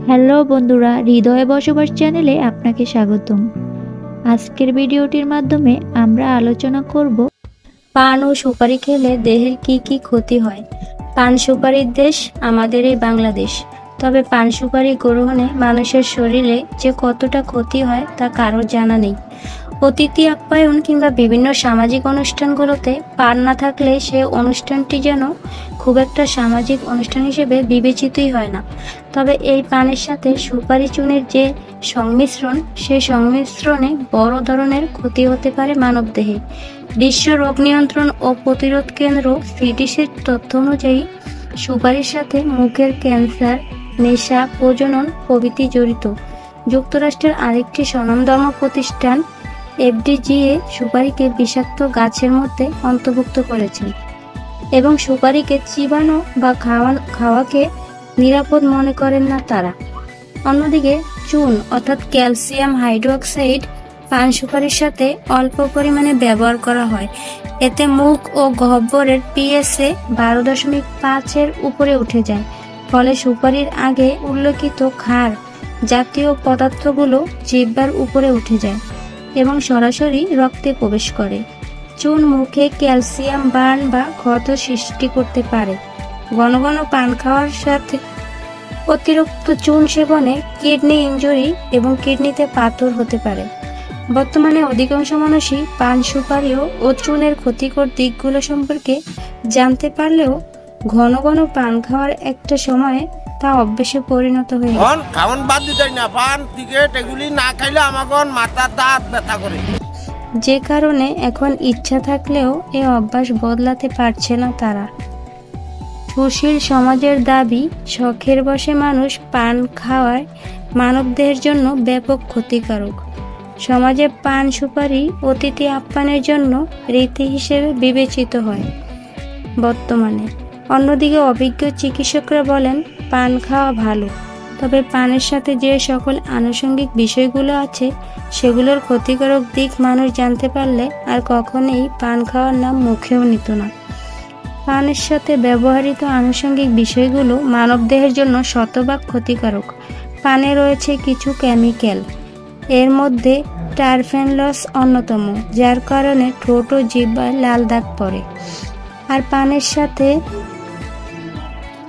Hello বন্ধুরা, হৃদয়ে বসবাস চ্যানেলে আপনাকে স্বাগতম। আজকের ভিডিওটির মাধ্যমে আমরা আলোচনা করব পান ও সুপারি খেলে দেহের কি কি ক্ষতি হয়। পান সুপারির দেশ আমাদের এই বাংলাদেশ। তবে পান সুপারি গ্রহণে মানুষের শরীরে যে কতটা ক্ষতি হয় তা কারোর জানা নেই। অতিথি আপ্যায়ন কিংবা বিভিন্ন সামাজিক অনুষ্ঠানগুলোতে পান না থাকলে সে অনুষ্ঠানটি যেন খুব একটা সামাজিক অনুষ্ঠান হিসেবে বিবেচিতই হয় না। তবে এই পানের সাথে সুপারি চুনের যে সংমিশ্রণ, সেই সংমিশ্রণে বড় ধরনের ক্ষতি হতে পারে মানবদেহে। বিশ্ব রোগ নিয়ন্ত্রণ ও প্রতিরোধ কেন্দ্র সিডিসির তথ্য অনুযায়ী সুপারির সাথে মুখের ক্যান্সার, নেশা, প্রজনন প্রভৃতি জড়িত। যুক্তরাষ্ট্রের আরেকটি স্বনামধন্য প্রতিষ্ঠান এফডিজিএ সুপারিকে বিষাক্ত গাছের মধ্যে অন্তর্ভুক্ত করেছে এবং সুপারিকে চিবানো বা খাওয়াকে নিরাপদ মনে করেন না তারা। অন্যদিকে চুন অর্থাৎ ক্যালসিয়াম হাইড্রোক্সাইড পান সুপারির সাথে অল্প পরিমাণে ব্যবহার করা হয়। এতে মুখ ও গহ্বরের পিএসএ 12.5-এর উপরে উঠে যায়। ফলে সুপারির আগে উল্লেখিত ক্ষার জাতীয় পদার্থগুলো জিহ্বার উপরে উঠে যায় এবং সরাসরি রক্তে প্রবেশ করে। চুন মুখে ক্যালসিয়াম বার্ন বা ক্ষত সৃষ্টি করতে পারে। ঘন ঘন পান খাওয়ার সাথে অতিরিক্ত চুন সেবনে কিডনি ইনজুরি এবং কিডনিতে পাথর হতে পারে। বর্তমানে অধিকাংশ মানুষই পান সুপারি ও চুনের ক্ষতিকর দিকগুলো সম্পর্কে জানতে পারলেও ঘন ঘন পান খাওয়ার একটা সময়ে তা অভ্যেসে পরিণত হয়ে গেছে। খাওয়ান বাদ দিতে না, পান সিগারেট এগুলি না খাইলে আমার মাথার দাঁত ব্যথা করে। যে কারণে এখন ইচ্ছা থাকলেও এ অভ্যাস বদলাতে পারছে না তারা। সুশীল সমাজের দাবি, শখের বশে মানুষ পান খাওয়ায় মানবদেহের জন্য ব্যাপক ক্ষতিকারক। সমাজে পান সুপারি অতিথি আপ্যায়নের জন্য রীতি হিসেবে বিবেচিত হয় বর্তমানে। অন্যদিকে অভিজ্ঞ চিকিৎসকরা বলেন পান খাওয়া ভালো, তবে পানের সাথে যে সকল আনুষঙ্গিক বিষয়গুলো আছে সেগুলোর ক্ষতিকারক দিক মানুষ জানতে পারলে আর কখনোই পান খাওয়ার নাম মুখেও নিত না। পানের সাথে ব্যবহৃত আনুষঙ্গিক বিষয়গুলো মানবদেহের জন্য শতভাগ ক্ষতিকারক। পানে রয়েছে কিছু কেমিক্যাল, এর মধ্যে টারফেনলস অন্যতম, যার কারণে ঠোঁট ও জিহ্বায় লাল দাগ পড়ে। আর পানের সাথে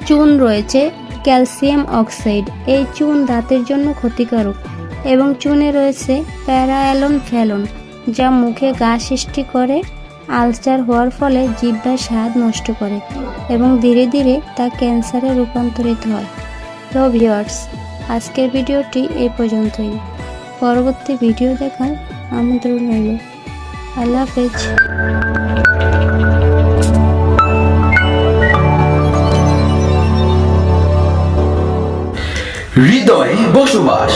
চুন রয়েছে ক্যালসিয়াম অক্সাইড। এই চুন দাঁতের জন্য ক্ষতিকারক এবং চুনে রয়েছে প্যারাঅ্যালোনফ্যালন, যা মুখে ঘা সৃষ্টি করে, আলসার হওয়ার ফলে জিহ্বার স্বাদ নষ্ট করে এবং ধীরে ধীরে তা ক্যান্সারে রূপান্তরিত হয়। তো ভিউয়ার্স, আজকের ভিডিওটি এই পর্যন্তই। পরবর্তী ভিডিও দেখার আমন্ত্রণ রইল। আল্লাহ হাফেজ। হৃদয়ে বসবাস।